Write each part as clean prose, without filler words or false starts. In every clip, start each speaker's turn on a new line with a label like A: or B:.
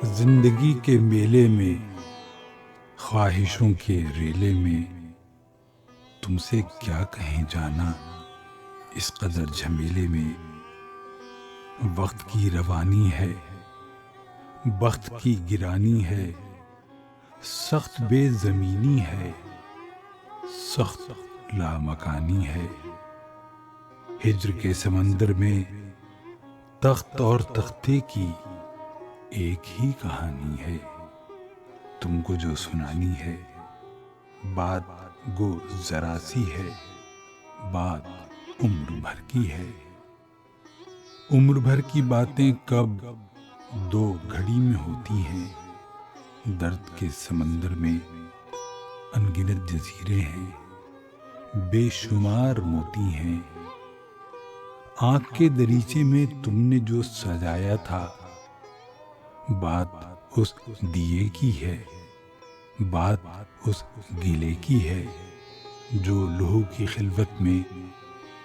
A: زندگی کے میلے میں، خواہشوں کے ریلے میں، تم سے کیا کہیں جانا اس قدر جھمیلے میں۔ وقت کی روانی ہے، بخت کی گرانی ہے، سخت بے زمینی ہے، سخت لامکانی ہے۔ ہجر کے سمندر میں تخت اور تختے کی ایک ہی کہانی ہے۔ تم کو جو سنانی ہے بات گو ذرا سی ہے، بات عمر بھر کی ہے۔ عمر بھر کی باتیں کب دو گھڑی میں ہوتی ہیں۔ درد کے سمندر میں انگنت جزیرے ہیں، بے شمار موتی ہیں۔ آنکھ کے دریچے میں تم نے جو سجایا تھا، بات اس دیے کی ہے، بات اس گلے کی ہے جو لوح کی خلوت میں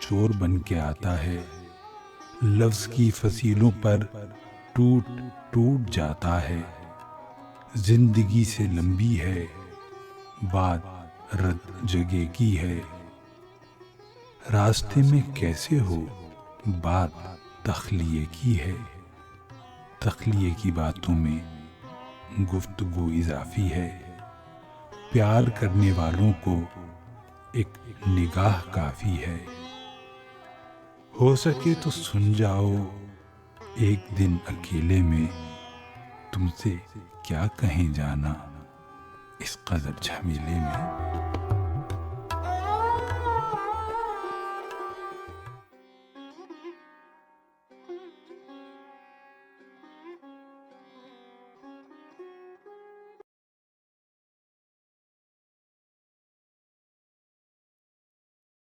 A: چور بن کے آتا ہے۔ لفظ کی فصیلوں پر ٹوٹ ٹوٹ جاتا ہے۔ زندگی سے لمبی ہے بات، رت جگہ کی ہے۔ راستے میں کیسے ہو بات تخلیے کی ہے۔ تخلیے کی باتوں میں گفتگو اضافی ہے۔ پیار کرنے والوں کو ایک نگاہ کافی ہے۔ ہو سکے تو سن جاؤ ایک دن اکیلے میں، تم سے کیا کہیں جانا اس قدر جھمیلے میں۔